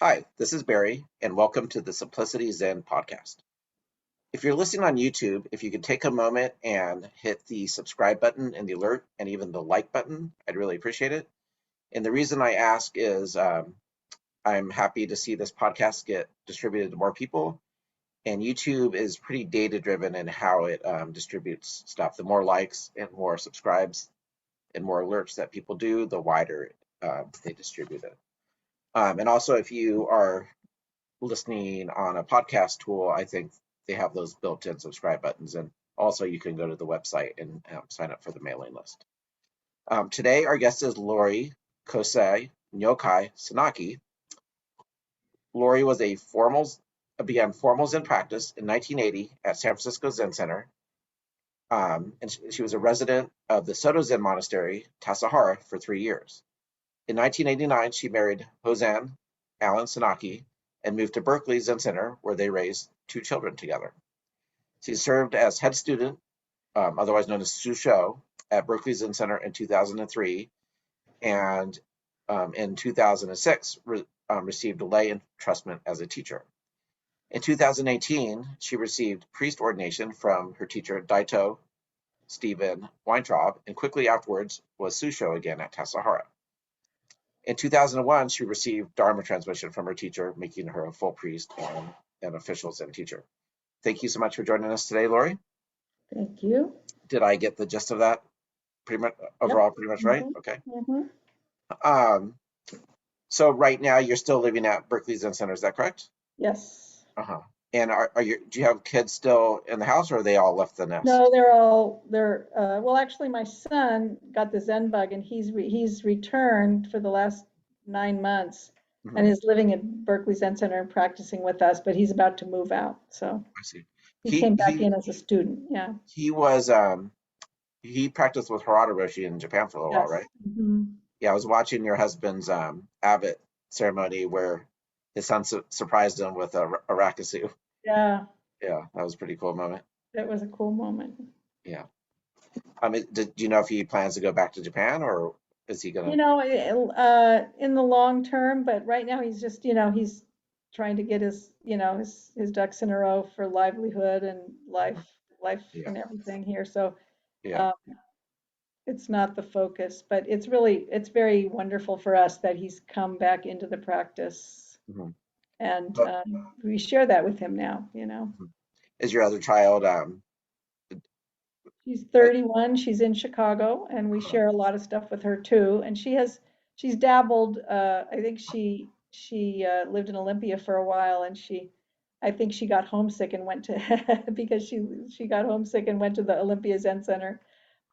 Hi, this is Barry, and welcome to the Simplicity Zen podcast. If you're listening on YouTube, if you could take a moment and hit the subscribe button and the alert and even the like button, I'd really appreciate it. And the reason I ask is I'm happy to see this podcast get distributed to more people. And YouTube is pretty data-driven in how it distributes stuff. The more likes and more subscribes and more alerts that people do, the wider they distribute it. And also, if you are listening on a podcast tool, I think they have those built-in subscribe buttons. And also, you can go to the website and sign up for the mailing list. Today, our guest is Laurie Kosei Nyokai Senauke. Laurie began formal Zen practice in 1980 at San Francisco Zen Center. And she was a resident of the Soto Zen monastery, Tassajara, for 3 years. In 1989, she married Hozan Alan Senauke and moved to Berkeley Zen Center, where they raised 2 children together. She served as head student, otherwise known as shuso, at Berkeley Zen Center in 2003, and in 2006 received lay entrustment as a teacher. In 2018, she received priest ordination from her teacher Daito Steven Weintraub, and quickly afterwards was shuso again at Tassajara. In 2001, she received Dharma Transmission from her teacher, making her a full priest and an official Zen teacher. Thank you so much for joining us today, Laurie. Thank you. Did I get the gist of that pretty much overall? Yep. Pretty much right? Okay. So right now you're still living at Berkeley Zen Center, is that correct? Yes. And do you have kids still in the house, or are they all left the nest? No, well, actually my son got the Zen bug and he's returned for the last 9 months and is living at Berkeley Zen Center and practicing with us, but he's about to move out. So I see. He came back in as a student. Yeah. He practiced with Harada Roshi in Japan for a little while, right? Yeah, I was watching your husband's abbot ceremony where his son surprised him with a rakusu. Yeah. Yeah, that was a pretty cool moment. That was a cool moment. Yeah. Do you know if he plans to go back to Japan, or is he gonna? In the long term, but right now he's just, he's trying to get his ducks in a row for livelihood and life and everything here. So it's not the focus, but it's very wonderful for us that he's come back into the practice. And we share that with him now, Is your other child? She's 31. She's in Chicago, and we share a lot of stuff with her too. And she's dabbled. I think she lived in Olympia for a while, and I think she got homesick and went to because she got homesick and went to the Olympia Zen Center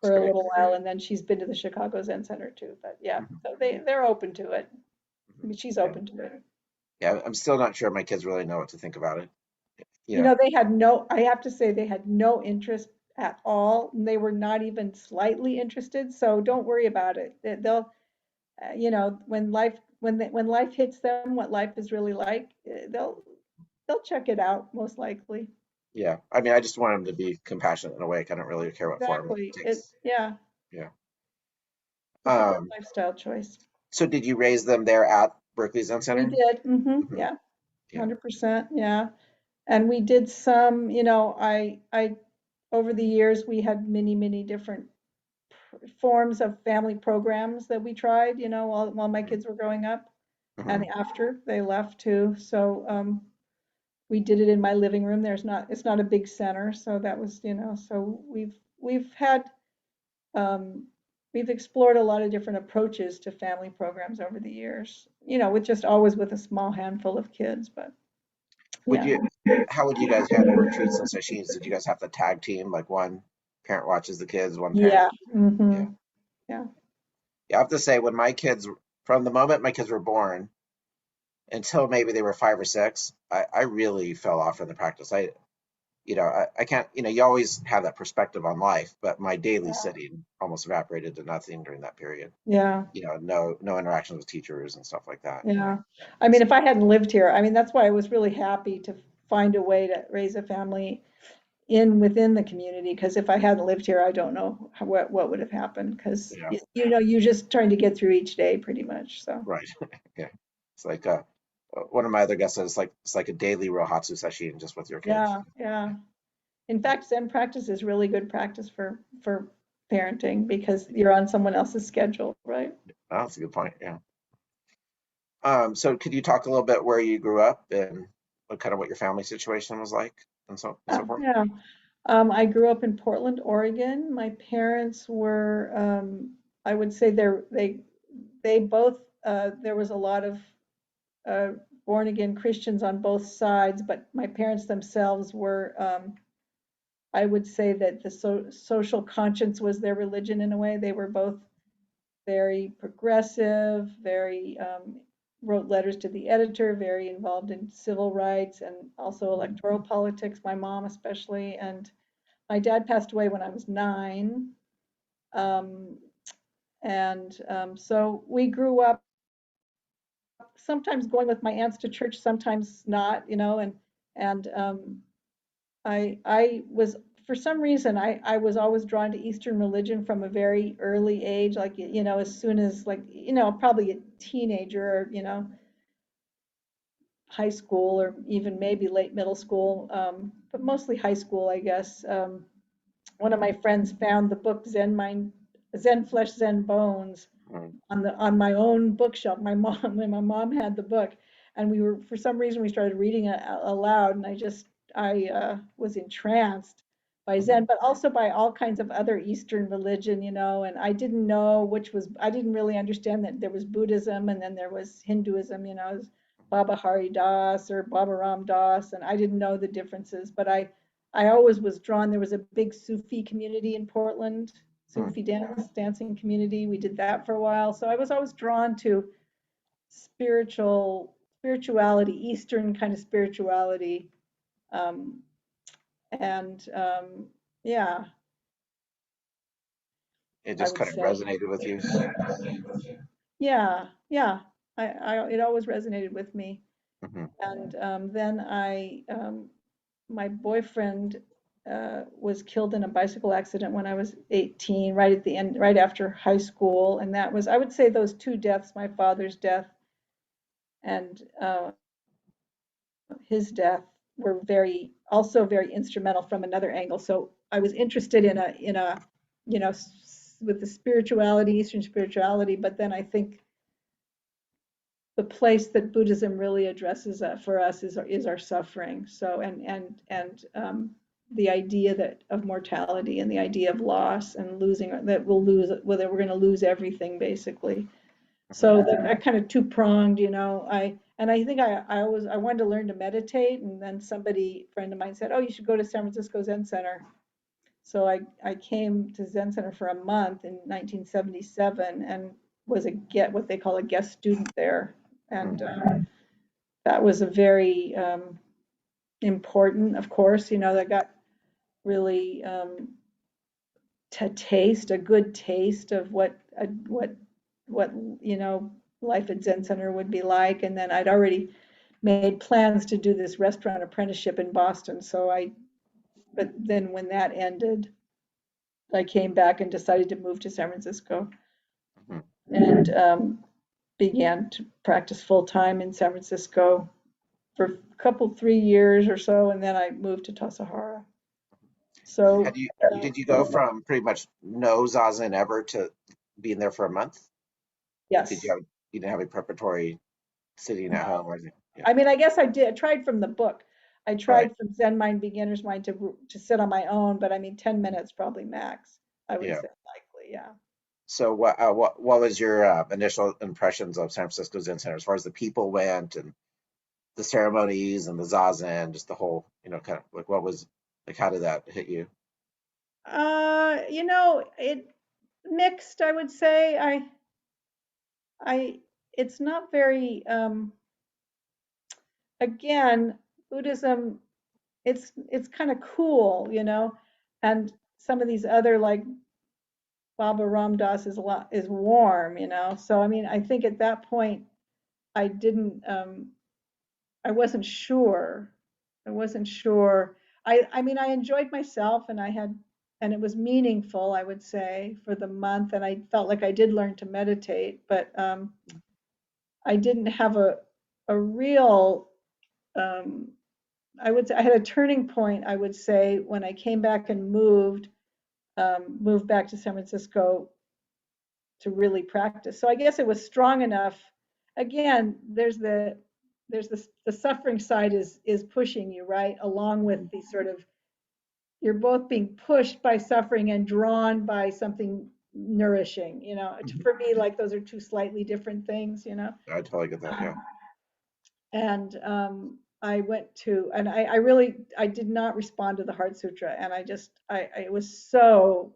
for a little while, and then she's been to the Chicago Zen Center too. But yeah, so they're open to it. I mean, she's open to it. Yeah, I'm still not sure my kids really know what to think about it. They had I have to say they had no interest at all. And they were not even slightly interested. So don't worry about it. They'll, when life hits them, what life is really like, they'll check it out most likely. Yeah, I mean, I just want them to be compassionate in a way. I don't really care what form it takes. Yeah. Lifestyle choice. So did you raise them there at Berkeley Zen Center? We did. Yeah. 100%. Yeah. And we did some, I over the years, we had many different forms of family programs that we tried, while my kids were growing up and after they left too. So we did it in my living room. It's not a big center. So that was, so we've explored a lot of different approaches to family programs over the years, with just always with a small handful of kids, but. How would you guys handle retreats and sessions? Did you guys have to tag team, like one parent watches the kids, one parent? Yeah. I have to say, from the moment my kids were born until maybe they were 5 or 6, I really fell off in the practice. I can't, you always have that perspective on life, but my daily sitting almost evaporated to nothing during that period. Yeah. No interactions with teachers and stuff like that. Yeah. I mean, if I hadn't lived here, that's why I was really happy to find a way to raise a family within the community, because if I hadn't lived here, I don't know what would have happened, because you're just trying to get through each day pretty much. So right. Yeah, it's like One of my other guests said it's like a daily Rohatsu session just with your kids. Yeah, yeah. In fact, Zen practice is really good practice for parenting because you're on someone else's schedule, right? Oh, that's a good point. Yeah. So could you talk a little bit where you grew up and what your family situation was like and so forth? Yeah. I grew up in Portland, Oregon. My parents were, I would say they both, there was a lot of uh, born again Christians on both sides, but my parents themselves were, I would say that the social conscience was their religion in a way. They were both very progressive, very wrote letters to the editor, very involved in civil rights and also electoral politics, my mom especially. And my dad passed away when I was 9. Um, so we grew up sometimes going with my aunts to church, sometimes not, and I was for some reason I was always drawn to Eastern religion from a very early age, like as soon as like probably a teenager or high school or even maybe late middle school, but mostly high school, I guess. One of my friends found the book Zen Mind, Zen Flesh, Zen Bones Mm, on my own bookshelf. My mom when my mom had the book, and we were for some reason we started reading it aloud, and I was entranced by mhm, Zen, but also by all kinds of other Eastern religion, and I didn't know which was I didn't really understand that there was Buddhism and then there was Hinduism, Baba Hari Das or Baba Ram Das, and I didn't know the differences, but I always was drawn. There was a big Sufi community in Portland, mm. Sufi dancing community. We did that for a while. So I was always drawn to spirituality, Eastern kind of spirituality. Um, and yeah, It I just would kind of say, resonated with you. yeah, yeah. It always resonated with me. Hmm. And then my boyfriend was killed in a bicycle accident when I was 18, right at the end, right after high school. And that was, I would say, those two deaths, my father's death and his death, were also very instrumental from another angle. So I was interested in a, with the spirituality, Eastern spirituality, but then I think the place that Buddhism really addresses for us is our suffering. So the idea that of mortality and the idea of loss and losing that we'll lose whether we're going to lose everything basically. Hmm. So that kind of two pronged, I think I wanted to learn to meditate, and then a friend of mine said, "Oh, you should go to San Francisco Zen Center." So I came to Zen Center for a month in 1977 and was what they call a guest student there, and that was a very important, of course, that got really a good taste of what life at Zen Center would be like. And then I'd already made plans to do this restaurant apprenticeship in Boston. But then when that ended, I came back and decided to move to San Francisco Hmm. and began to practice full time in San Francisco for a couple, 3 years or so, and then I moved to Tassajara. Had So, you did you go from pretty much no zazen ever to being there for a month? Like, yes. you didn't have a preparatory sitting at home No. or anything? Yeah, I mean, I guess I did. I tried from the book. I right. tried from Zen Mind, Beginner's Mind to sit on my own, but I mean, 10 minutes probably max, I would Yeah. say likely, yeah. So what was your initial impressions of San Francisco Zen Center as far as the people went and the ceremonies and the zazen, just the whole, kind of like what was like, how did that hit you? It mixed, I would say. I, it's not very, again, Buddhism, it's kind of cool, and some of these other like Baba Ram Dass is warm, So I mean, I think at that point I didn't I wasn't sure. I wasn't sure. I mean I enjoyed myself and it was meaningful, I would say, for the month, and I felt like I did learn to meditate, but I didn't have a real, I would say I had a turning point, I would say, when I came back and moved back to San Francisco to really practice. So I guess it was strong enough. Again, the suffering side is pushing you, right? Along with the sort of, you're both being pushed by suffering and drawn by something nourishing, for me, like those are two slightly different things, I totally get that. Yeah. and I went to, and I really, I did not respond to the Heart Sutra, and it was so,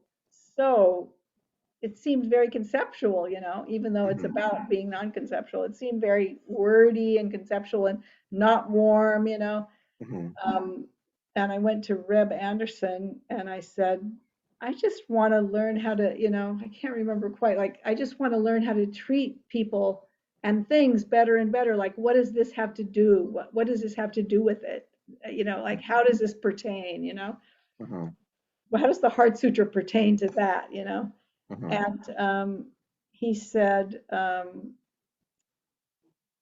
it seemed very conceptual, even though it's about being non-conceptual. It seemed very wordy and conceptual and not warm, Um, and I went to Reb Anderson and I said, I just want to learn how to, I can't remember quite, like, I just want to learn how to treat people and things better and better. Like, what does this have to do? What does this have to do with it? Like, how does this pertain? Mm-hmm. Well, how does the Heart Sutra pertain to that? Mm-hmm. And he said,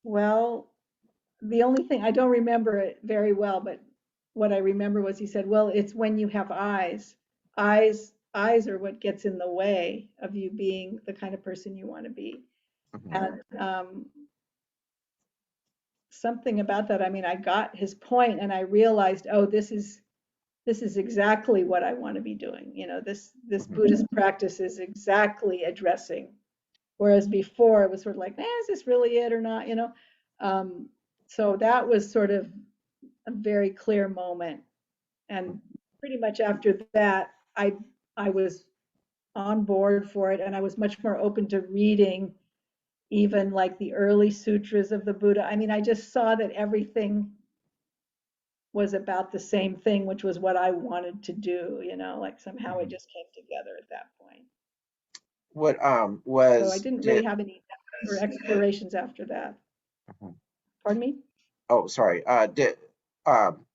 well, the only thing, I don't remember it very well, but what I remember was he said, well, it's when you have eyes. Eyes are what gets in the way of you being the kind of person you want to be. Mm-hmm. And something about that, I mean, I got his point and I realized, oh, this is exactly what I want to be doing. This Buddhist practice is exactly addressing. Whereas before it was sort of like, is this really it or not? So that was sort of a very clear moment. And pretty much after that, I was on board for it, and I was much more open to reading even like the early sutras of the Buddha. I mean, I just saw that everything was about the same thing, which was what I wanted to do, like somehow it just came together at that point. What So I was didn't really did have any or explorations after that. Mhm. Pardon me? Oh, sorry. Did um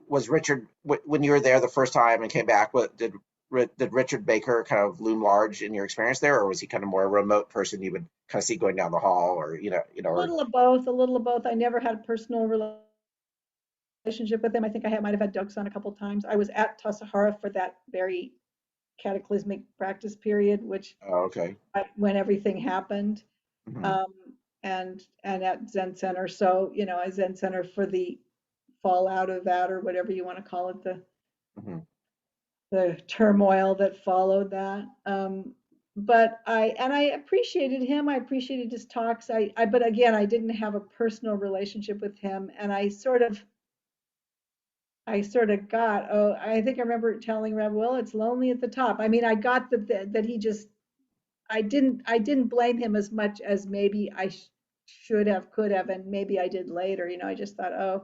was Richard when you were there the first time and came back? Did Richard Baker kind of loom large in your experience there, or was he kind of more a remote person you would kind of see going down the hall, or A or little of both, a little of both. I never had a personal relationship with him. I think I might have had Doksan a couple times. I was at Tassajara for that very cataclysmic practice period, which oh, okay. when everything happened, Hmm. um, and at Zen Center. So a Zen Center for the fallout of that, or whatever you want to call it, Hmm. the turmoil that followed that. But I appreciated him. I appreciated his talks. But again, I didn't have a personal relationship with him, and I sort of got, oh, I think I remember telling Reb, well, it's lonely at the top. I mean, I got that he just, I didn't blame him as much as maybe I should have, could have, and maybe I did later. I just thought, oh,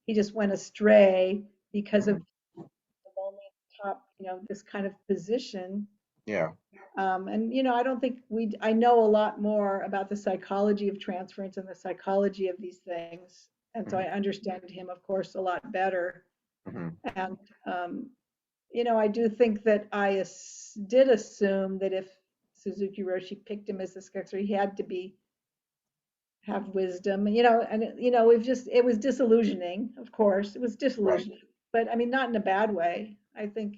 he just went astray because of Hmm. the lonely at the top, this kind of position. Yeah. And I don't think I know a lot more about the psychology of transference and the psychology of these things. And so Hmm. I understand him, of course, a lot better. Hmm. And, I do think that I did assume that if Suzuki Roshi picked him as the successor, he had to have wisdom, and it was disillusioning, of course, it was Right. disillusioning, but I mean, not in a bad way. I think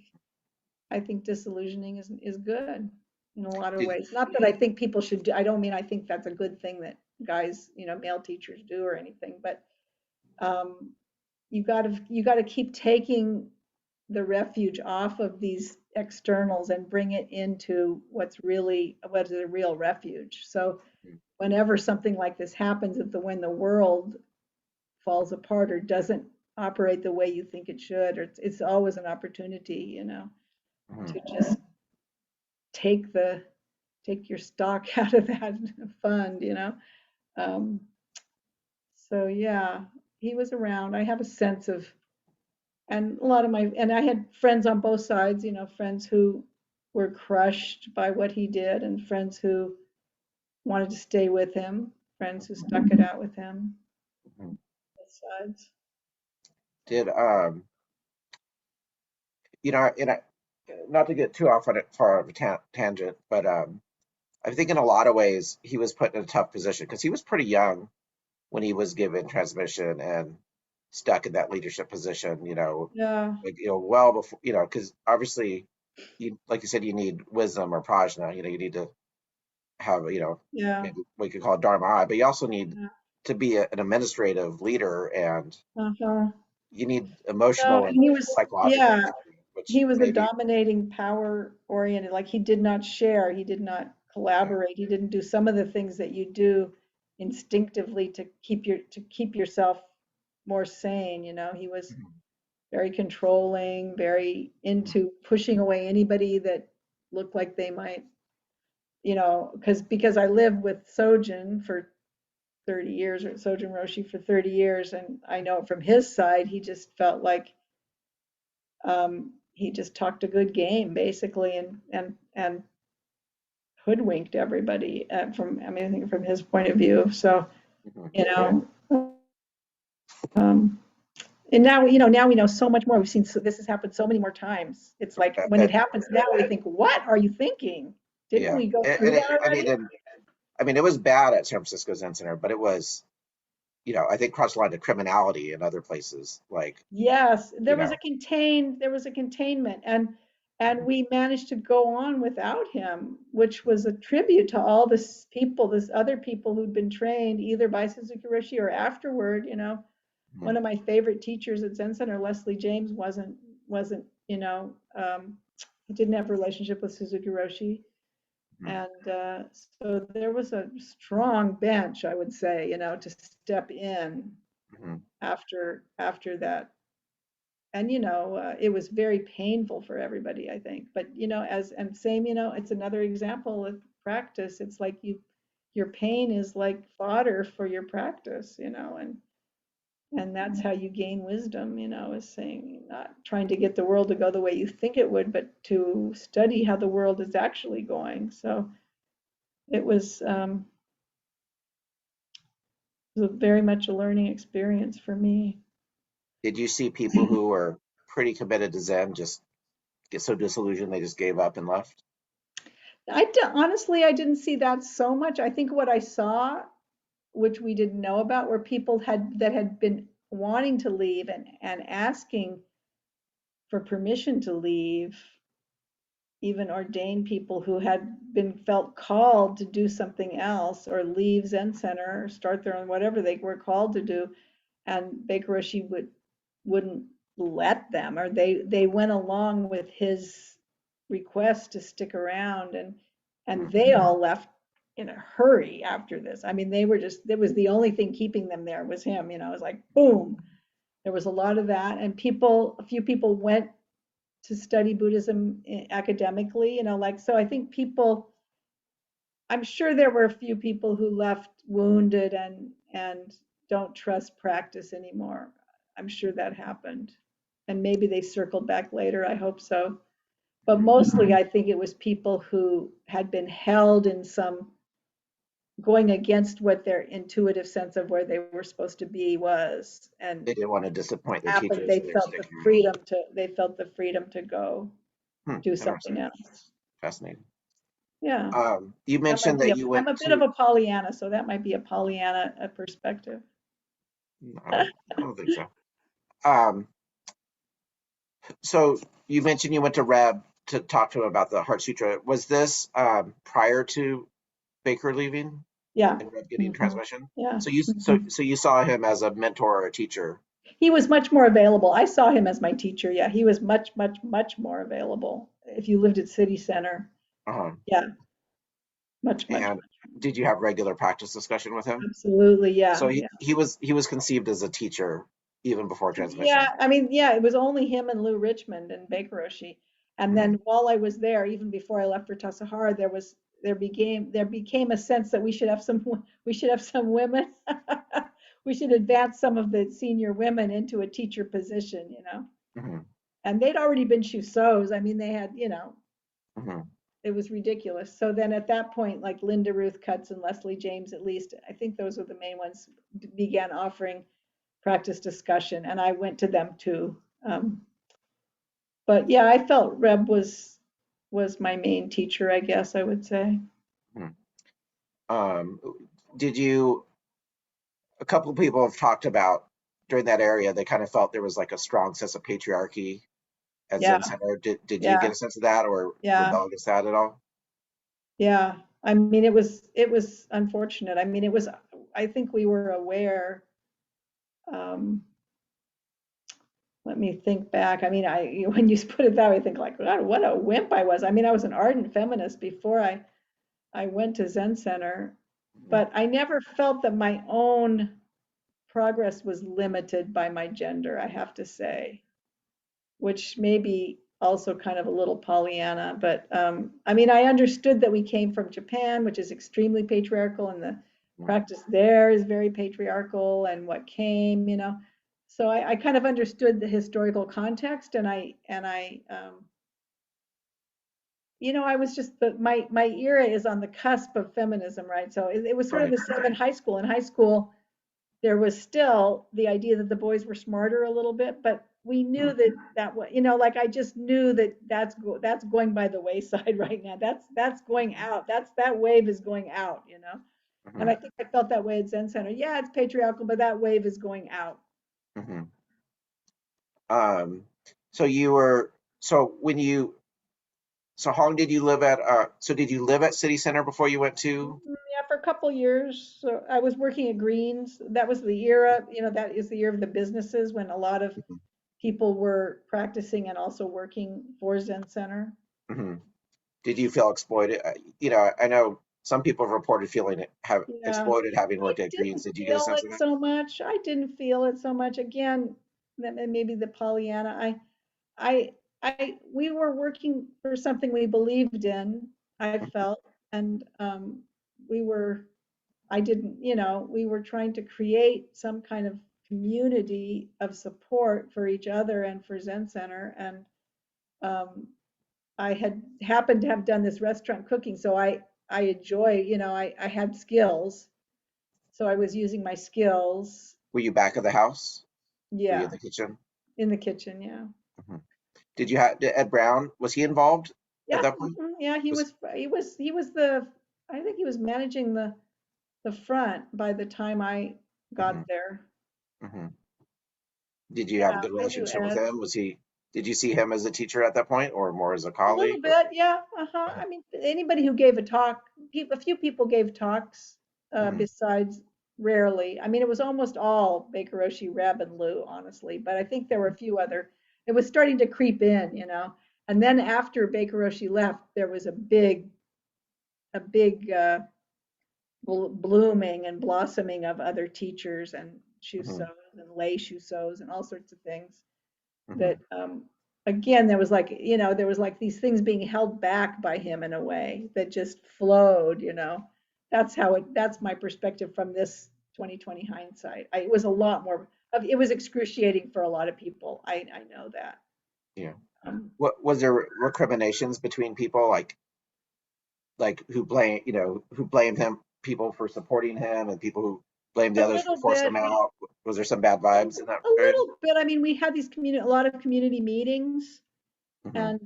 disillusioning is good in a lot of Did, ways. Not that I think people should do, I don't mean I think that's a good thing that guys, male teachers do or anything, but um, you got to keep taking the refuge off of these externals and bring it into what is a real refuge. So whenever something like this happens, when the world falls apart or doesn't operate the way you think it should, or it's always an opportunity, mhm. to just take your stock out of that fund, Um, so yeah, he was around. I have a sense of, and I had friends on both sides, friends who were crushed by what he did, and friends who wanted to stay with him, friends who stuck it out with him, Mhm. both sides. Did and not to get too off on it far of a tangent, but I think in a lot of ways he was put in a tough position because he was pretty young when he was given transmission and stuck in that leadership position, Yeah. like, well before, because obviously, like you said, you need wisdom or prajna. You need to have, Yeah. maybe we could call it dharma, but you also need Yeah. to be an administrative leader, and Uh-huh. you need No, emotional and and he was, psychological yeah, mastery, which he was a maybe, dominating, power oriented, like he did not share, he did not yeah. collaborate, he didn't do some of the things that you do instinctively to keep yourself more sane, he was Mhm. very controlling, very into pushing away anybody that looked like they might, because I lived with Sojin for 30 years, or Sojin Roshi for 30 years, and I know from his side, he just felt like he just talked a good game basically, and hoodwinked everybody, I mean, I think from his point of view. So, Mhm. you know, um, and now we know so much more. We've seen, so this has happened so many more times. It's like when it happens now, we think, what are you thinking? Didn't Yeah, we go through and that I mean, already? it was bad at San Francisco Zen Center, but it was, I think crossed the line to criminality in other places, like, Yes, you know. there was a containment, and we managed to go on without him, which was a tribute to all this other people who'd been trained either by Suzuki Roshi or afterward. One Mhm. of my favorite teachers at Zen Center, Leslie James, wasn't, he didn't have a relationship with Suzuki Roshi. Mhm. And so there was a strong bench, I would say, to step in Mhm. after that. And it was very painful for everybody, I think. But it's another example of practice. It's like your pain is like fodder for your practice, and that's how you gain wisdom, is saying, not trying to get the world to go the way you think it would, but to study how the world is actually going. So it was very much a learning experience for me. Did you see people who were pretty committed to Zen just get so disillusioned they just gave up and left? Honestly, I didn't see that so much. I think what I saw, which we didn't know about, were people that had been wanting to leave and asking for permission to leave, even ordained people who had been felt called to do something else or leave Zen Center or start their own, whatever they were called to do, and Baker Roshi wouldn't let them, or they went along with his request to stick around, and Mhm. they all left in a hurry after this. I mean, they were just, it was the only thing keeping them there was him. It was like boom. There was a lot of that, and a few people went to study Buddhism academically. So I think I'm sure there were a few people who left wounded and don't trust practice anymore. I'm sure that happened. And maybe they circled back later. I hope so. But Mhm. mostly, I think it was people who had been held in some, going against what their intuitive sense of where they were supposed to be was, and They didn't want to disappoint their happened. teachers, so they were sticking around. They felt the freedom to go do something Interesting. else. Fascinating. Yeah. You mentioned that you I'm went a bit of to, a Pollyanna, so that might be a Pollyanna perspective. I don't think so. Um, so you mentioned you went to Reb to talk to him about the Heart Sutra. Was this prior to Baker leaving Yeah. and Reb getting Hmm. transmission? Yeah. So you Hmm. so you saw him as a mentor or a teacher. He was much more available. I saw him as my teacher. Yeah, he was much, much, much more available. If you lived at City Center, Uh-huh. yeah, much, much, And did you have regular practice discussion with him? absolutely, So yeah, he, yeah. he was conceived as a teacher even before Yeah, transmission. I mean, yeah, it was only him and Lou Richmond and Baker Roshi. And Hmm. then while I was there, even before I left for Tassajara, there became a sense that we should have some women. We should advance some of the senior women into a teacher position. Hmm. And they'd already been shusos. I mean, they had, Hmm. it was ridiculous. So then at that point, like Linda Ruth Cutts and Leslie James, at least, I think those were the main ones, began offering practice discussion, and I went to them too. But yeah, I felt Reb was my main teacher, I guess I would say. Hmm. Um, did you a couple of people have talked about during that area, they kind of felt there was like a strong sense of patriarchy at Yeah, Zen Center. Did you yeah, get a sense of that or yeah, rebel against that at all? yeah. I mean, it was unfortunate. I mean, I think we were aware. Um, Let me think back. I mean, when you put it that way, I think like, God, what a wimp I was. I mean, I was an ardent feminist before I went to Zen Center, Mhm. but I never felt that my own progress was limited by my gender, I have to say, which may be also kind of a little Pollyanna. But I mean, I understood that we came from Japan, which is extremely patriarchal, and the practice there is very patriarchal, and what came. So I kind of understood the historical context, and I was just my era is on the cusp of feminism, right? So it was sort of Right. the same in high school. In high school, there was still the idea that the boys were smarter a little bit, but we knew Mhm. that like I just knew that that's going by the wayside right now. That's going out. That wave is going out. And Mhm. I think I felt that way at Zen Center. Yeah, it's patriarchal, but that wave is going out. Mhm. Um, so you were so when you so how long did you live at so did you live at City Center before you went to Yeah, for a couple years. So I was working at Greens. That was the era, that is the year of the businesses when a lot of Mhm. people were practicing and also working for Zen Center. Mhm. Did you feel exploited? I know some people have reported feeling have Yeah, exploited having I worked at Greens. didn't Did you get a feel sense of it that? so much. I didn't feel it so much. Again, that maybe the Pollyanna. I, we were working for something we believed in. I felt, and we were. I didn't. We were trying to create some kind of community of support for each other and for Zen Center, and um, I had happened to have done this restaurant cooking, so I enjoy. I had skills, so I was using my skills. Were you back of the house? Were you in Yeah, the kitchen? in the kitchen. Yeah. Mhm. Did you have Ed Brown? Was he involved at Yeah. that point? Yeah. He Was was. He was the. I think he was managing the front by the time I got mhm, there. mhm. Did you have a Yeah, good I knew relationship with Ed him? Was he? Did you see him as a teacher at that point, or more as a a little colleague? Or, bit. Yeah. Uh-huh. mhm, I mean, anybody who gave a talk, a few people gave talks. mhm, Besides, rarely. I mean, it was almost all Baker Roshi, Reb, and Lou, honestly. But I think there were a few other. It was starting to creep in. And then after Baker Roshi left, there was a big blooming and blossoming of other teachers and mhm, shusos and lay shusos and all sorts of things that mhm. again there was like these things being held back by him in a way that just flowed. That's my perspective from this 2020 hindsight. It was a lot more it was excruciating for a lot of people. I know that. Yeah. um, What was there recriminations between people like who blamed him, people for supporting him, and people who blamed the a others for little forcing bit him out? Was there some bad vibes in that a period? little bit. I mean, we had a lot of community meetings. Hmm. And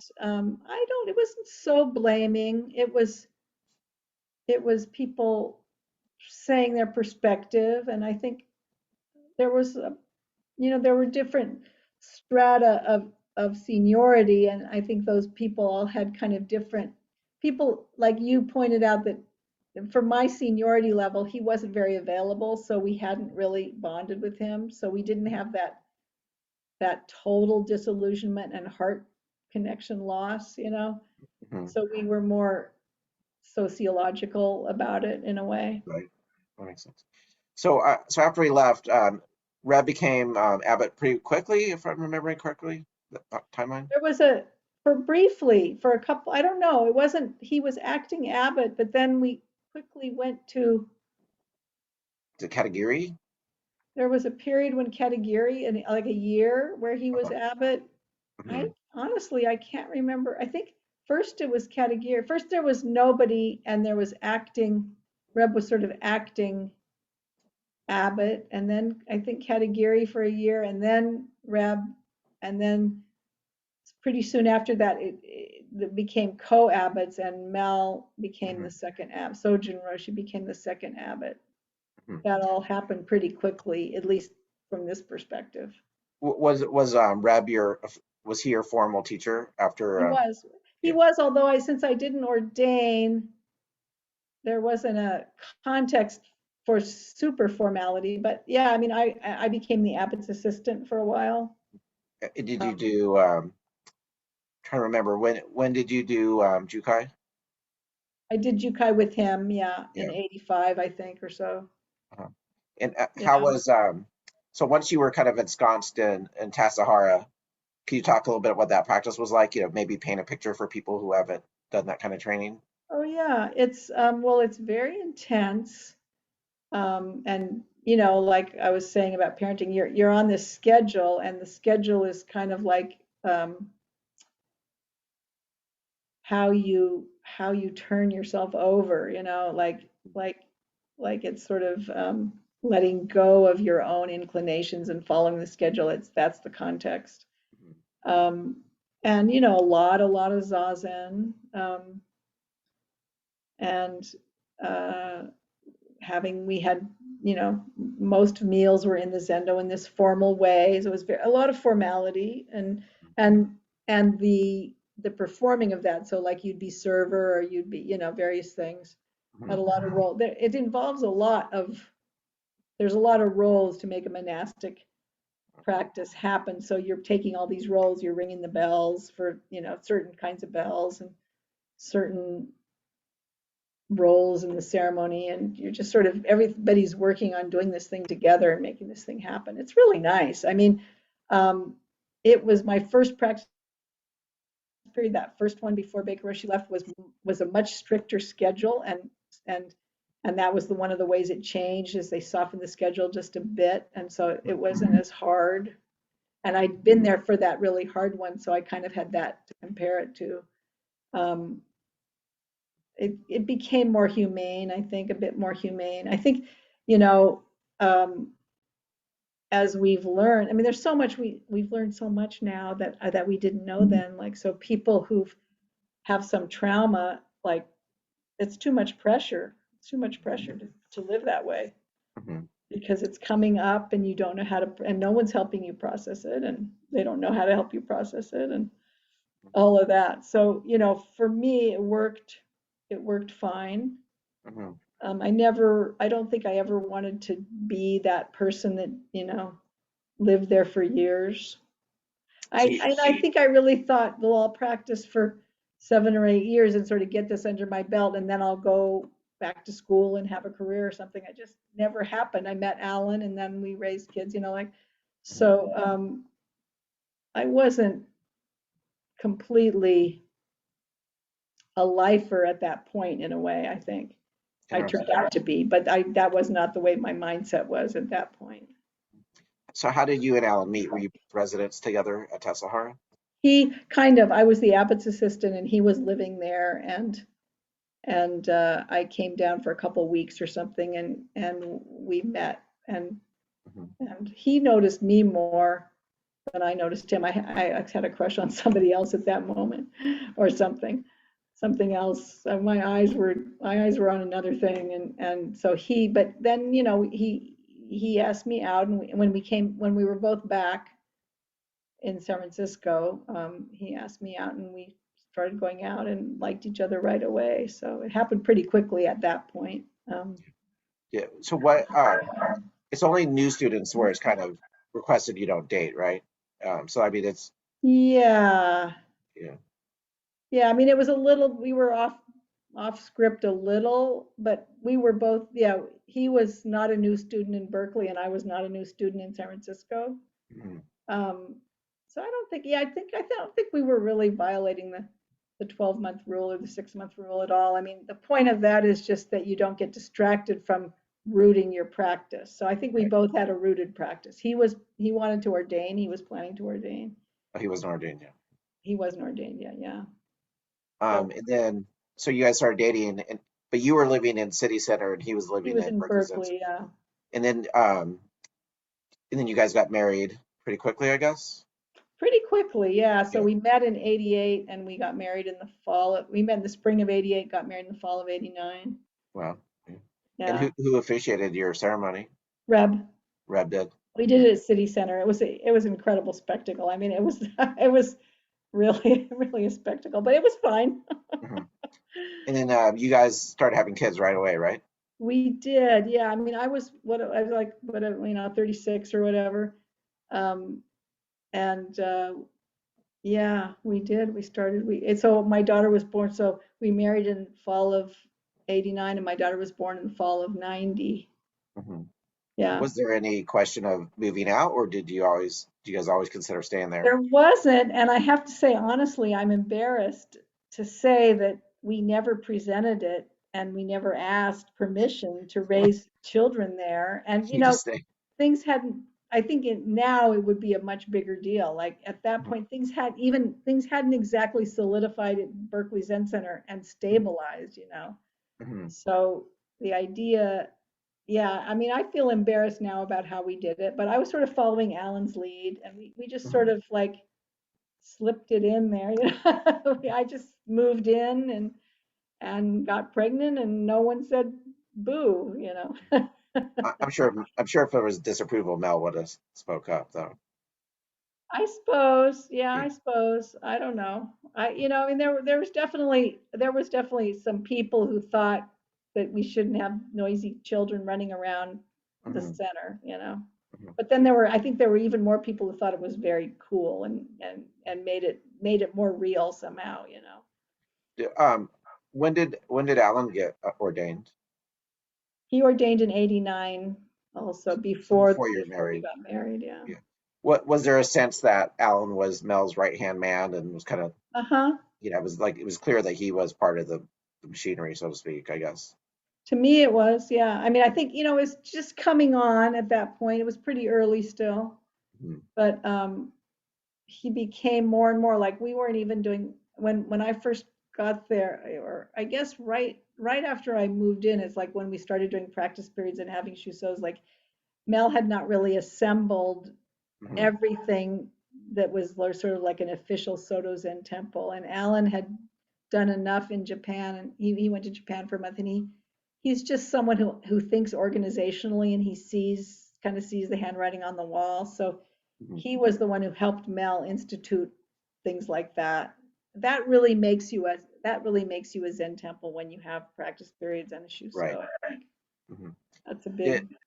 it wasn't so blaming. It was people saying their perspective. And I think there was, there were different strata of seniority. And I think those people all had kind of different people, like you pointed out that for my seniority level, he wasn't very available. So we hadn't really bonded with him. So we didn't have that total disillusionment and heart connection loss. Hmm. So we were more sociological about it in a way. Right. That makes sense. So after he left, Reb became abbot pretty quickly, if I'm remembering correctly, the timeline. There was for a couple, I don't know, it wasn't, he was acting abbot, but then we quickly went to, To Katagiri. there was a period when Katagiri, and like a year where he was abbot. Hmm. I can't remember. I think first it was Katagiri. First there was nobody and there was acting, Reb was sort of acting abbot, and then I think Katagiri for a year, and then Reb, and then pretty soon after that it became co-abbots, and Mel became Hmm. the second abbot. Sojin Roshi became the second abbot. that all happened pretty quickly, at least from this perspective. Was Reb was he your formal teacher He after? was. He Yeah. was, although since I didn't ordain, there wasn't a context for super formality. But yeah, I mean, I became the abbot's assistant for a while. Did you Um, do? Trying to remember when did you do Jukai? I did Jukai with him, yeah, in Yeah. '85, I think, or so. Uh-huh. And how Yeah. was so once you were kind of ensconced in Tassajara, can you talk a little bit about what that practice was like? Maybe paint a picture for people who haven't done that kind of training. Oh yeah, it's well, it's very intense. And like I was saying about parenting, you're on this schedule, and the schedule is kind of like how you turn yourself over, like it's sort of letting go of your own inclinations and following the schedule. That's the context. Mhm. Um, and a lot of zazen, and uh, we had, most meals were in the zendo in this formal way. So it was a lot of formality, and and the performing of that. So like you'd be server, or you'd be, various things. Had a Mhm. lot of role. It involves a lot of, there's a lot of roles to make a monastic practice happen. So you're taking all these roles, you're ringing the bells for, certain kinds of bells, and certain roles in the ceremony, and you're just sort of, everybody's working on doing this thing together and making this thing happen. It's really nice. I mean, um, it was my first practice period. That first one before Baker Roshi left was a much stricter schedule, and and that was one of the ways it changed, is they softened the schedule just a bit, and so it wasn't as hard. And I'd been there for that really hard one, so I kind of had that to compare it to. Um, it became more humane, I think, a bit more humane. I think, you know, um, as we've learned, I mean, there's so much we've learned so much now that we didn't know then. Like, so people who have some trauma, like, it's too much pressure. It's too much pressure to live that way, Mhm. because it's coming up and you don't know how to, and no one's helping you process it, and they don't know how to help you process it, and all of that. So, for me, it worked fine. Mhm. I don't think I ever wanted to be that person that, lived there for years. So you, I think I really thought, well, I'll practice for 7 or 8 years and sort of get this under my belt, and then I'll go back to school and have a career or something. It just never happened. I met Alan, and then we raised kids, Mhm. so I wasn't completely a lifer at that point, in a way, I think. I turned Interesting. out to be, but that was not the way my mindset was at that point. So how did you and Alan meet? Were you residents together at Tassajara? I was the abbot's assistant, and he was living there, and I came down for a couple weeks or something, and we met, Mhm. and he noticed me more than I noticed him. I had a crush on somebody else at that moment, or something else. My eyes were on another thing, and so but then, he asked me out, and when we were both back in San Francisco, he asked me out, and we started going out and liked each other right away. So it happened pretty quickly at that point. Yeah. So it's only new students where it's kind of requested you don't date, right? So I mean, it's Yeah, yeah. yeah. I mean, it was a little. We were off script a little, but we were both. Yeah, he was not a new student in Berkeley, and I was not a new student in San Francisco. Mhm. Um, so I don't think. Yeah, I don't think we were really violating the 12-month rule or the 6-month rule at all. I mean, the point of that is just that you don't get distracted from rooting your practice. So I think we Right. both had a rooted practice. He wanted to ordain. He was planning to ordain. Oh, he wasn't ordained yet. He wasn't ordained yet. Yeah. So And then so you guys started dating, and but you were living in City Center and he was he living was in in Berkeley Zen Berkeley. Center. Yeah. And then you guys got married pretty quickly, I guess. Pretty quickly. Yeah. So Yeah. we met in '88, and we got married in the fall. We met in the spring of '88, got married in the fall of '89. Wow. Yeah. And Yeah. who officiated your ceremony? Reb. Reb did. We did it at City Center. It was an incredible spectacle. I mean, it was it was really really a spectacle, but it was fine. Hmm. And then you guys started having kids right away, right? We did, yeah. I mean, I was like, whatever, 36 or whatever. Um, and yeah, we did. We started. So my daughter was born. So we married in fall of '89, and my daughter was born in the fall of '90. Hmm. Yeah. Was there any question of moving out, or do you guys always consider staying there? There wasn't, and I have to say, honestly, I'm embarrassed to say that we never presented it and we never asked permission to raise children there. And, You just stay. things hadn't, I think now it would be a much bigger deal. Like at that Mhm, point, things hadn't exactly solidified at Berkeley Zen Center and stabilized, mhm, So the idea, yeah, I mean, I feel embarrassed now about how we did it, but I was sort of following Alan's lead, and we just sort mhm. of like slipped it in there. I just moved in and got pregnant, and no one said boo. I'm sure if there was disapproval, Mel would have spoke up, though. I suppose, yeah, Yeah. I suppose. I don't know. I mean, there was definitely some people who thought that we shouldn't have noisy children running around the Hmm. center. Hmm. But then I think there were even more people who thought it was very cool and made it more real somehow. Um, when did Alan get ordained? He ordained in '89, also So before before you're before we married. got married. Yeah. Yeah. What was there a sense that Alan was Mel's right hand man and was kind of, Uh-huh. it was clear that he was part of the machinery, so to speak, I guess. To me, it was, yeah. I mean, I think, it was just coming on at that point. It was pretty early still, Mhm, but he became more and more like we weren't even doing when I first got there, or I guess right after I moved in, it's like when we started doing practice periods and having shusos. Like Mel had not really assembled mhm, everything that was sort of like an official Soto Zen temple. And Alan had done enough in Japan, and he went to Japan for a month, and he's just someone who thinks organizationally, and he kind of sees the handwriting on the wall. So mhm. he was the one who helped Mel institute things like that. That really makes you a Zen temple when you have practice periods and a Right. shuso. I think Mhm. that's a Did big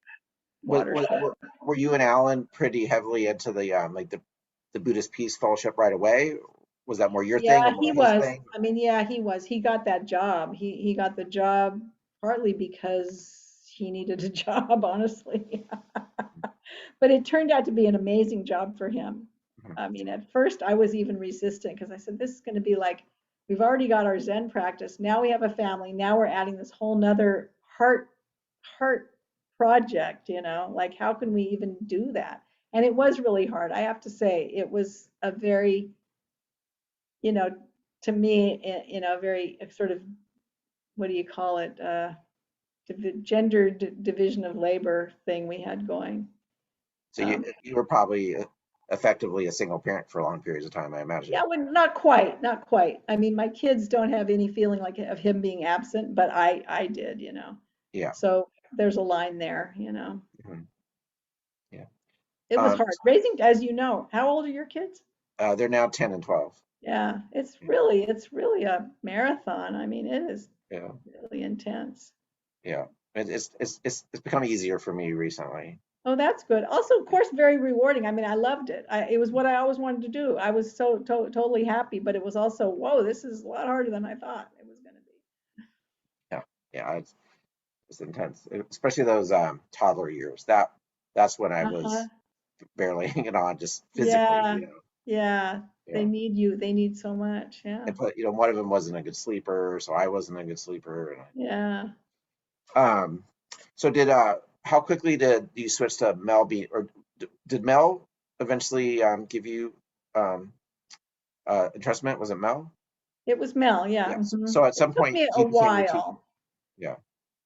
was, watershed. were you and Alan pretty heavily into the Buddhist Peace Fellowship right away? Was that more your thing or Yeah, more he his was. thing? I mean, yeah, he was. He got that job. He got the job partly because he needed a job, honestly. But it turned out to be an amazing job for him. Mhm. I mean, at first I was even resistant because I said, this is going to be like, we've already got our Zen practice. Now we have a family. Now we're adding this whole nother heart project, like how can we even do that? And it was really hard. I have to say, it was a very, you know, to me, very sort of, what do you call it? Gender division of labor thing we had going. So you Um, you were probably effectively a single parent for long periods of time, I yeah, imagine. well, not quite, not quite. I mean, my kids don't have any feeling like of him being absent, but I did. Yeah. So there's a line there. Mhm. Yeah. It was Um, hard raising, as you know. How old are your kids? they're now 10 and 12. Yeah, it's Yeah. really, it's really a marathon. I mean, it is Yeah. really intense. Yeah. It's become easier for me recently. Oh, that's good. Also, of course, very rewarding. I mean, I loved it. It was what I always wanted to do. I was so totally happy, but it was also, whoa, this is a lot harder than I thought it was going to be. Yeah. Yeah. It's intense, especially those toddler years. That's when I Uh-huh. was barely hanging on, just physically, Yeah. Yeah. They Yeah. need you. They need so much. Yeah. And put, one of them wasn't a good sleeper, so I wasn't a good sleeper. Yeah. Um, so how quickly did you switch to Mel being, or did Mel eventually give you um entrustment? Was it Mel? It was Mel. Yeah. Yeah. So at It some took point me a he became your teacher. while. Yeah.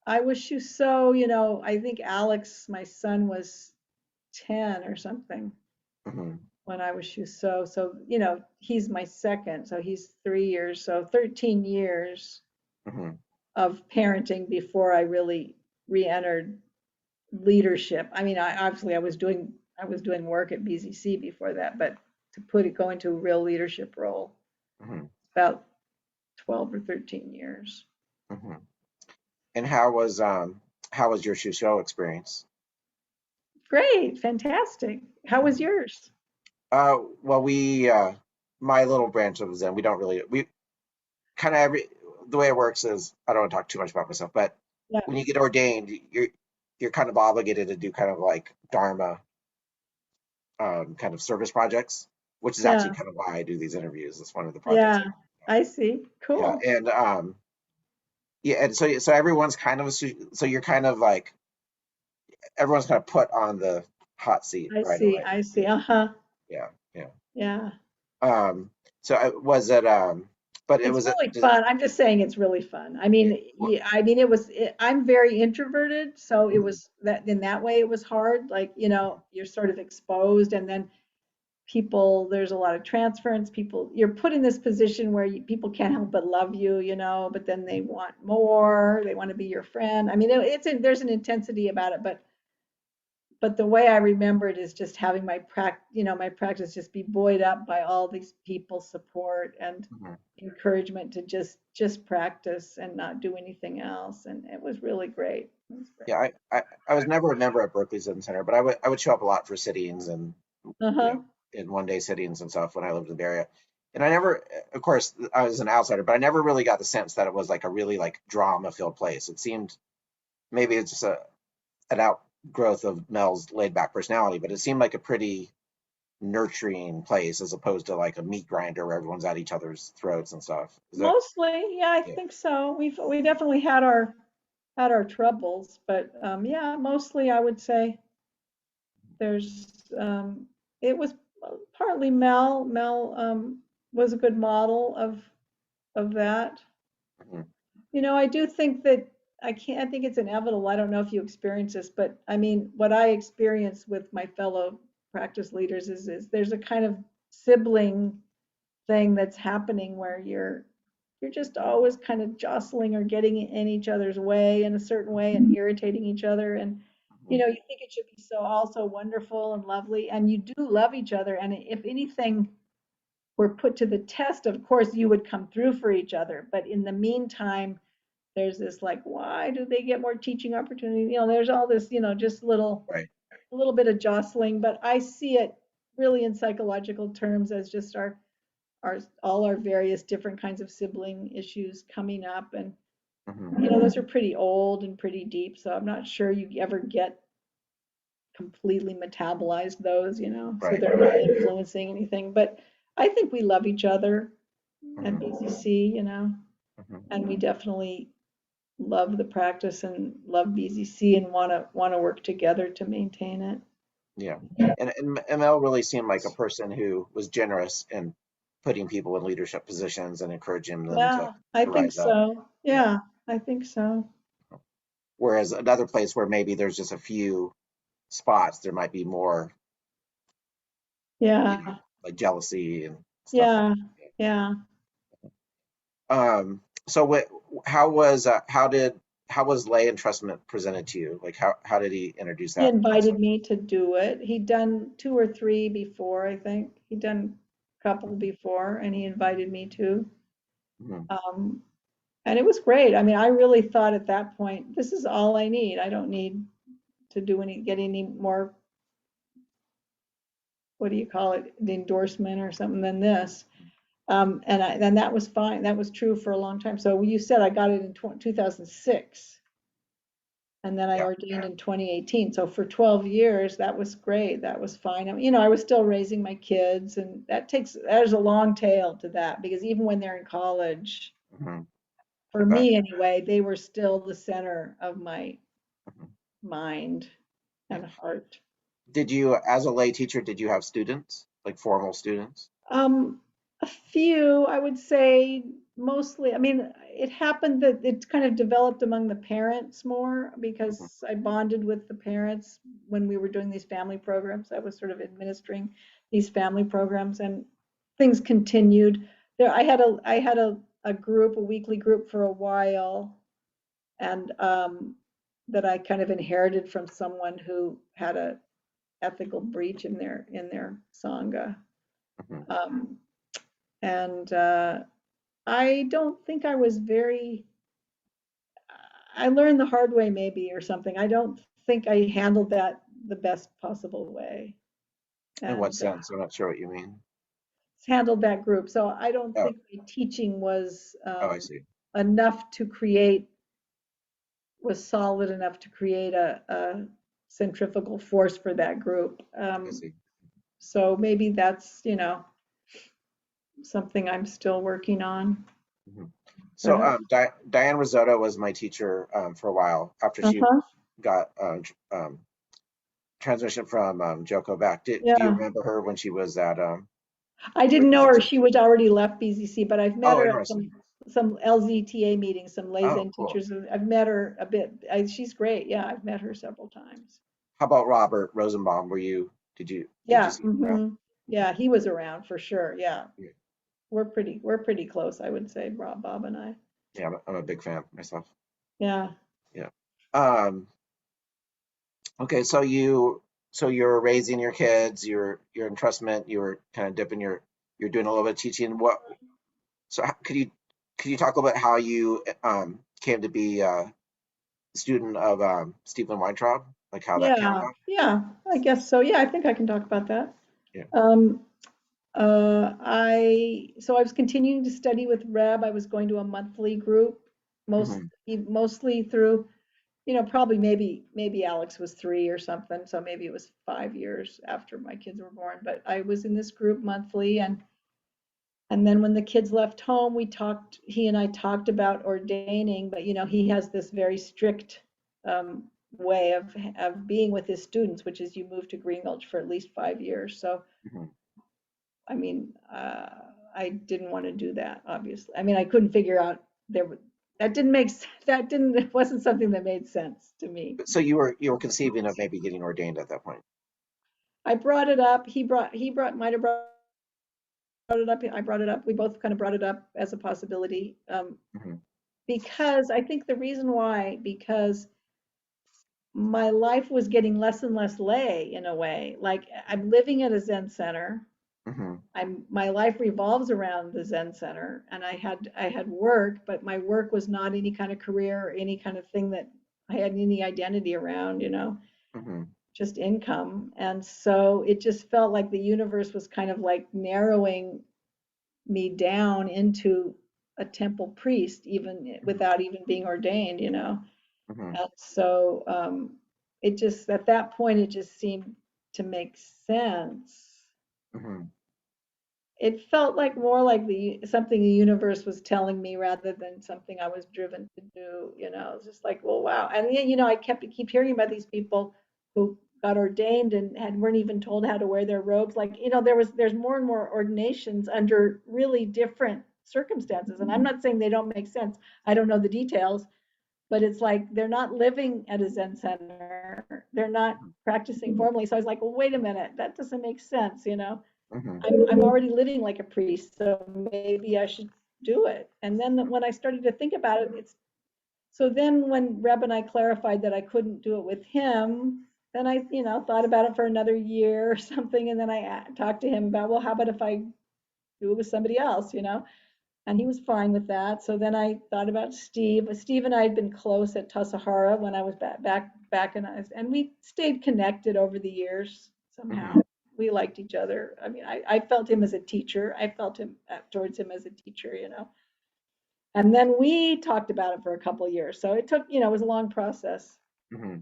I was so, I think Alex, my son, was 10 or something Hmm. when I was Shuso. So, he's my second. So he's 3 years. So 13 years Hmm. of parenting before I really re-entered leadership. I mean, obviously I was doing work at BZC before that, but to go into a real leadership role, about 12 or 13 years. And how was your shuso experience? Great, fantastic. How was yours? Well, my little branch of Zen, we kind of the way it works is, I don't want to talk too much about myself, but Yeah. when you get ordained, you're kind of obligated to do kind of like Dharma kind of service projects, which is actually kind of why I do these interviews. It's one of the projects. Yeah, I see. Cool. Yeah, and so everyone's kind of so you're kind of like everyone's kind of put on the hot seat right away. I see. Uh-huh. Yeah, yeah. Yeah. Was it but it It's was really fun. I'm just saying it's really fun. I mean, I'm very introverted, so it was that in that way it was hard. Like, you're sort of exposed, and then there's a lot of transference. You're put in this position where people can't help but love you, but then they want more. They want to be your friend. I mean, there's an intensity about it, but the way I remember it is just having my practice just be buoyed up by all these people's support and encouragement to just practice and not do anything else. And it was really great. Yeah, I was never a member at Berkeley Zen Center, but I would show up a lot for sit-ins and in one-day sit-ins and stuff when I lived in the Bay Area. And I never, of course, I was an outsider, but I never really got the sense that it was like a really like drama-filled place. It seemed maybe it's just an outgrowth of Mel's laid-back personality, but it seemed like a pretty nurturing place as opposed to like a meat grinder where everyone's at each other's throats and stuff. Mostly, yeah, I think so. We definitely had our troubles, but yeah, mostly I would say it was partly Mel. Mel was a good model of that. I do think that I think it's inevitable. I don't know if you experience this, but I mean, what I experience with my fellow practice leaders is there's a kind of sibling thing that's happening where you're just always kind of jostling or getting in each other's way in a certain way and irritating each other. And you think it should be also wonderful and lovely, and you do love each other. And if anything were put to the test, of course you would come through for each other. But in the meantime, there's this like, why do they get more teaching opportunity? There's all this, just a little bit of jostling. But I see it really in psychological terms as just all our various different kinds of sibling issues coming up. And those are pretty old and pretty deep, so I'm not sure you ever get completely metabolized those, so they're not influencing anything. But I think we love each other at BZC, and we definitely love the practice and love BZC and want to work together to maintain it. Yeah, and Mel really seemed like a person who was generous in putting people in leadership positions and encouraging them to think so. Up. Yeah, I think so. Whereas another place where maybe there's just a few spots, there might be more, like jealousy and stuff. Yeah. So how was lay entrustment presented to you? Like how did he introduce that? He invited me to do it. He'd done 2 or 3 before, I think. He'd done a couple before, and he invited me to. And it was great. I mean, I really thought at that point, this is all I need. I don't need to get any more, what do you call it, the endorsement or something than this. And then that was fine. That was true for a long time. So you said I got it in 2006. And then I ordained in 2018. So for 12 years, that was great. That was fine. I mean, I was still raising my kids, and there's a long tail to that, because even when they're in college, for me anyway, they were still the center of my mind and heart. Did you, as a lay teacher, did you have students, like formal students? A few, I would say. Mostly, I mean, it happened that it kind of developed among the parents more, because I bonded with the parents when we were doing these family programs. I was sort of administering these family programs, and things continued. I had a group, a weekly group for a while, and that I kind of inherited from someone who had a ethical breach in their sangha. Um, and I don't think I was very. I learned the hard way, maybe, or something. I don't think I handled that the best possible way, In what and sense? I'm not sure what you mean. handled that group. So I don't Oh, think my teaching was oh, I see. enough to create, was solid enough to create a centrifugal force for that group. I see. So maybe that's, something I'm still working on. Mhm. So But Diane Rizzotta was my teacher for a while after she uh-huh. got transmission from Joko back. Do you Yeah. remember her when she was at I didn't know Berkeley Zen her. Center? She was already left BZC, but I've met Oh, her at interesting. some LZTA meetings, some Lay Oh, Zen cool. teachers. I've met her a bit. She's great. Yeah, I've met her several times. How about Robert Rosenbaum? Did you Yeah. see him around? Yeah, he was around for sure. Yeah. Yeah, We're pretty close, I would say, Bob and I. yeah, I'm a big fan myself. Yeah. Yeah. Um, okay, so you're raising your kids, you're in trustment, you're kind of you're doing a little bit of teaching. Could you talk a little bit how you came to be a student of Stephen Weintraub, like how that came Yeah. about? Yeah. I guess so. Yeah, I think I can talk about that. Yeah. Um, I was continuing to study with Reb. I was going to a monthly group, Hmm. mostly through, probably maybe Alex was 3 or something, so maybe it was 5 years after my kids were born. But I was in this group monthly, and then when the kids left home, he and I talked about ordaining, but he has this very strict um, way of being with his students, which is you move to Green Gulch for at least 5 years. So Hmm. I mean, I didn't want to do that, obviously. I mean, I couldn't figure out that didn't make it wasn't something that made sense to me. So you were conceiving of maybe getting ordained at that point. I brought it up. He might have brought it up. I brought it up. We both kind of brought it up as a possibility, Hmm. because I think the reason why, because my life was getting less and less lay in a way. Like I'm living at a Zen center. Hmm. My life revolves around the Zen Center, and I had work, but my work was not any kind of career or any kind of thing that I had any identity around, Hmm. just income. And so it just felt like the universe was kind of like narrowing me down into a temple priest, even without even being ordained. Hmm. And so it just, at that point, it just seemed to make sense. Hmm. It felt like more like something the universe was telling me rather than something I was driven to do. It's just like, well, wow. And then, I keep hearing about these people who got ordained and weren't even told how to wear their robes. Like, there's more and more ordinations under really different circumstances. And I'm not saying they don't make sense. I don't know the details, but it's like they're not living at a Zen center. They're not practicing formally. So I was like, well, wait a minute, that doesn't make sense. Hmm. I'm already living like a priest, so maybe I should do it. And then when I started to think about it, so then when Reb and I clarified that I couldn't do it with him, then I, thought about it for another year or something, and then I talked to him about, well, how about if I do it with somebody else? And he was fine with that. So then I thought about Steve. Steve and I had been close at Tassajara when I was back, and we stayed connected over the years Hmm. somehow. We liked each other. I mean, I felt him as a teacher. I felt him towards him as a teacher. And then we talked about it for a couple of years. So it took, it was a long process Hmm.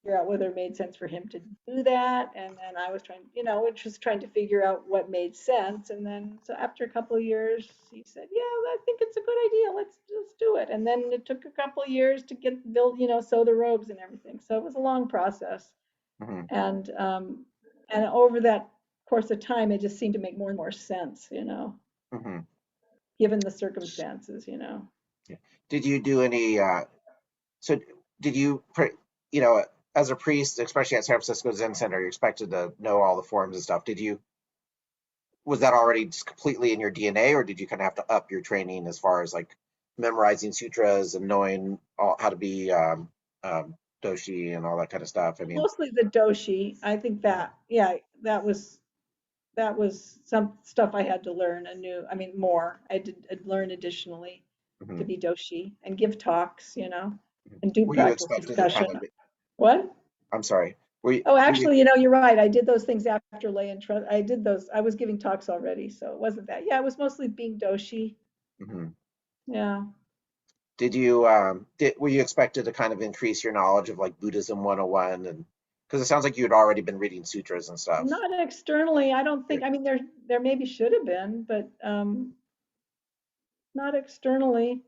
figure out whether it made sense for him to do that. And then I was trying to figure out what made sense. And then, so after a couple of years, he said, yeah, I think it's a good idea. Let's do it. And then it took a couple of years to build, sew the robes and everything. So it was a long process. Hmm. And over that course of time, it just seemed to make more and more sense, Hmm. given the circumstances. Yeah. Did you do any? So did you, you know, as a priest, especially at San Francisco Zen Center, you're expected to know all the forms and stuff. Was that already just completely in your DNA, or did you kind of have to up your training as far as like memorizing sutras and knowing how to be doshi and all that kind of stuff. I mean, Mostly the doshi. I think that, yeah, that was some stuff I had to learn anew. I mean, more. I'd learn additionally to mhm, be doshi and give talks, mhm. and do Were you practice expected to kind discussion. of? What? I'm sorry. Oh, Were you? actually, you're right. I did those things after lay and trust. I did those. I was giving talks already, so it wasn't that. Yeah, it was mostly being doshi. Mhm. Yeah. Did you were you expected to kind of increase your knowledge of like Buddhism 101, and because it sounds like you had already been reading sutras and stuff. Not externally. I don't Yeah. think. I mean, there maybe should have been, but not externally.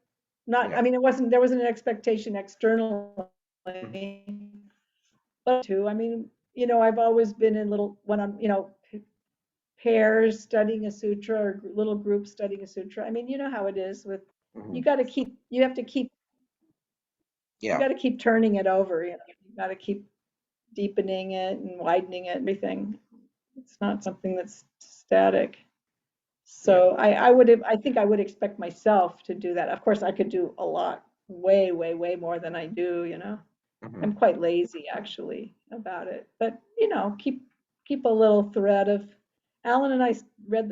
Not. Yeah. I mean, there wasn't an expectation externally. Mhm. But too. I mean, I've always been in little when I'm, pairs studying a sutra or little groups studying a sutra. I mean, you know how it is with Mhm. you have to keep you Yeah. got to keep turning it over, you got to keep deepening it and widening it, everything. It's not something that's static. Yeah. So I think I would expect myself to do that. Of course, I could do a lot, way, way, way more than I do. Mhm. I'm quite lazy actually about it, but keep a little thread of. Alan and I read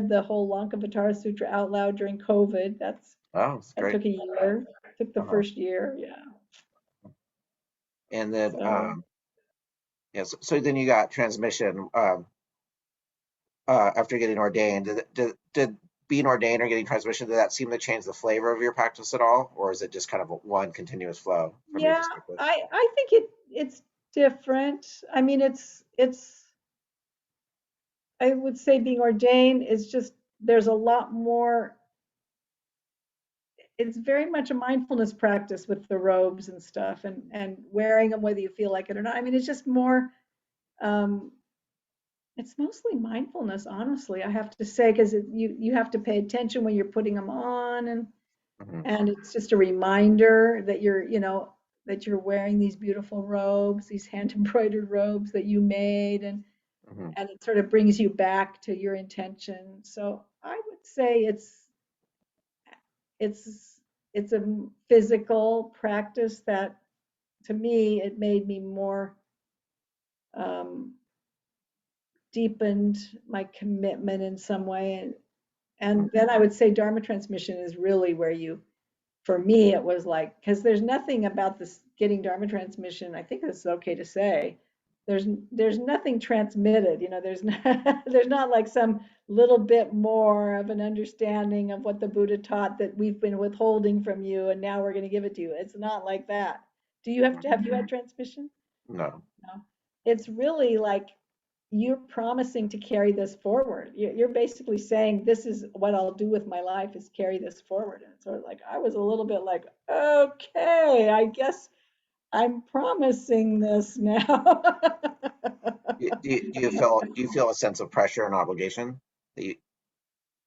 the whole Lankavatara Sutra out loud during COVID. Oh, it's That great. took a year. Took the Uh-huh. first year, yeah. And then So yeah, so then you got transmission after getting ordained. Did being ordained or getting transmission, did that seem to change the flavor of your practice at all, or is it just kind of one continuous flow from your yeah, perspective? I think it's different. I mean, it's I would say being ordained is just there's a lot more. It's very much a mindfulness practice with the robes and stuff, and wearing them whether you feel like it or not. I mean, it's just more. Um, it's mostly mindfulness, honestly. I have to say, because you have to pay attention when you're putting them on, Hmm. and it's just a reminder that you're wearing these beautiful robes, these hand embroidered robes that you made, Hmm. and it sort of brings you back to your intention. So I would say it's it's a physical practice that, to me, it made me more um, deepened my commitment in some way, and then I would say Dharma transmission is really where for me, it was like, because there's nothing about this getting Dharma transmission, I think it's okay to say, there's nothing transmitted, there's not like some little bit more of an understanding of what the Buddha taught that we've been withholding from you and now we're going to give it to you. It's not like that. Have you had transmission? No. No. It's really like you're promising to carry this forward. You're basically saying, this is what I'll do with my life, is carry this forward. And sort of like, I was a little bit like, okay, I guess I'm promising this now. Do you feel a sense of pressure and obligation? That you,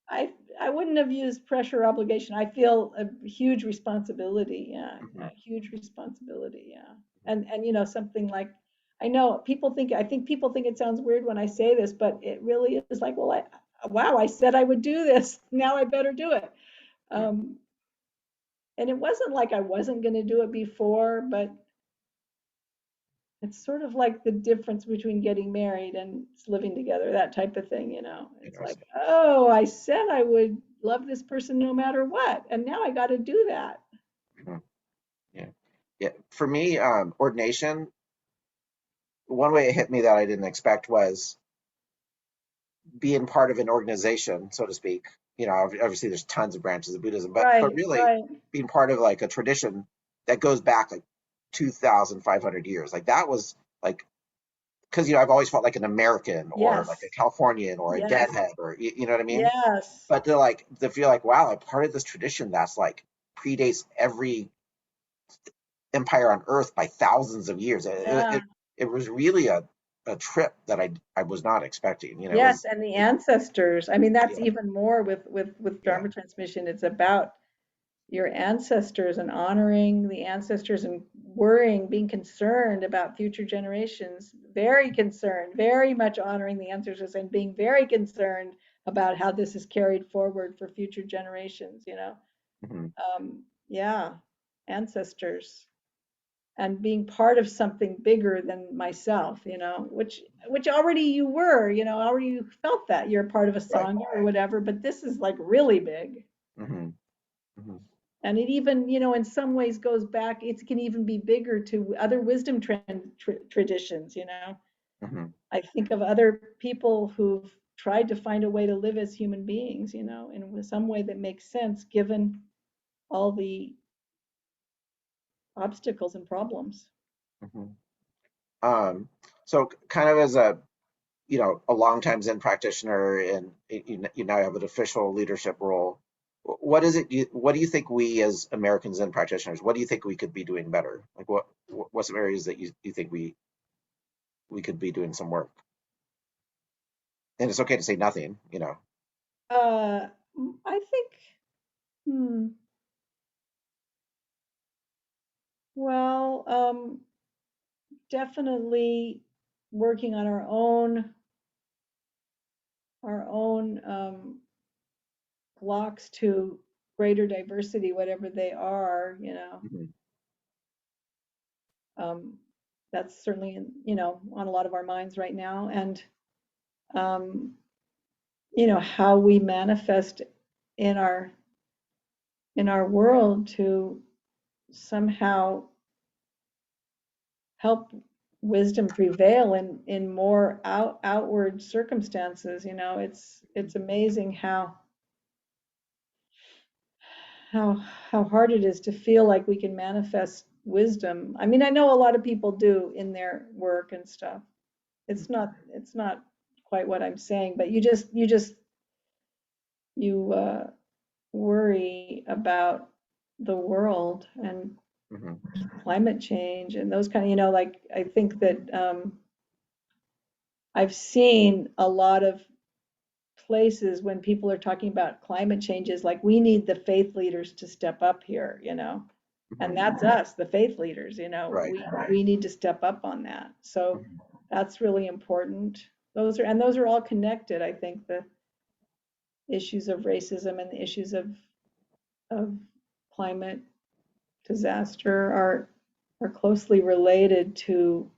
I I wouldn't have used pressure or obligation. I feel a huge responsibility. Yeah, mhm, a huge responsibility. Yeah, and something like, I think people think it sounds weird when I say this, but it really is like, well, wow, I said I would do this. Now I better do it. yeah, Um, and it wasn't like I wasn't going to do it before, but it's sort of like the difference between getting married and living together, that type of thing. It's like, interesting. oh, I said I would love this person no matter what, and now I got to do that. Mhm. Yeah, yeah. For me, ordination. One way it hit me that I didn't expect was being part of an organization, so to speak. Obviously there's tons of branches of Buddhism, but Right, really right. being part of like a tradition that goes back like 2,500 years. Like that was like because I've always felt like an American or like a Yes, Californian or a yes, deadhead or you know what I mean? yes. But to feel like wow, I'm part of this tradition that's like predates every empire on Earth by thousands of years. Yeah. It was really a trip that I was not expecting. It Yes, was and the ancestors. I mean, that's yeah, even more with yeah. Dharma transmission. It's about your ancestors and honoring the ancestors and worrying, being concerned about future generations, very concerned, very much honoring the ancestors and being very concerned about how this is carried forward for future generations. Yeah, ancestors, and being part of something bigger than myself, which already you were, already you felt that you're part of a Right. sangha or whatever, but this is like really big. And it even, in some ways goes back, it can even be bigger to other wisdom traditions, I think of other people who've tried to find a way to live as human beings, in some way that makes sense given all the obstacles and problems. So kind of as a longtime Zen practitioner, and you now have an official leadership role. What is it? What do you think we as American Zen practitioners? What do you think we could be doing better? Like what's some areas that you think we could be doing some work? And it's okay to say nothing. I think, well, definitely working on our own blocks to greater diversity, whatever they are, that's certainly, on a lot of our minds right now. And, how we manifest in our world to somehow help wisdom prevail in more outward circumstances. It's amazing how hard it is to feel like we can manifest wisdom. I mean, I know a lot of people do in their work and stuff. It's not quite what I'm saying, but you worry about the world and climate change and those kind of, like, I think that I've seen a lot of places when people are talking about climate changes, like, we need the faith leaders to step up here, and that's us, the faith leaders, Right. we need to step up on that. So that's really important. Those are all connected. I think the issues of racism and the issues of climate disaster are closely related to,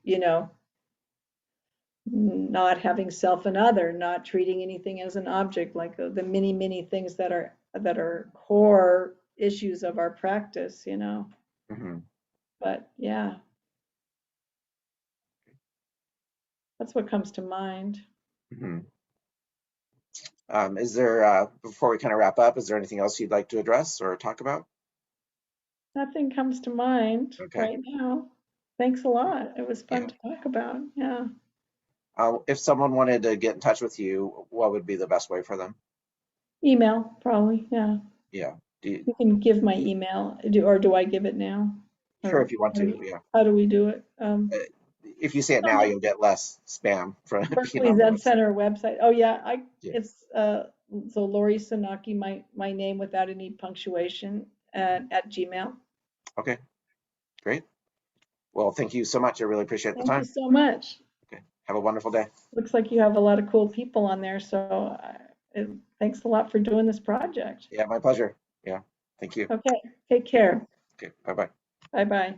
not having self and other, not treating anything as an object, like the many things that are core issues of our practice, But yeah, that's what comes to mind. Is there, before we kind of wrap up, is there anything else you'd like to address or talk about? Nothing comes to mind right now. Thanks a lot. It was fun to talk about. Yeah. If someone wanted to get in touch with you, what would be the best way for them? Email, probably. Yeah. Yeah. You can give my email, or do I give it now? Sure, if you want to. Yeah. How do we do it? If you say it now, you'll get less spam from Berkeley Zen Center website. Oh yeah, it's so Laurie Senauke, my name without any punctuation at Gmail. Okay, great. Well, thank you so much. I really appreciate the time. Thank you so much. Okay, have a wonderful day. Looks like you have a lot of cool people on there, so thanks a lot for doing this project. Yeah, my pleasure. Yeah, thank you. Okay, take care. Okay, bye-bye. Bye-bye.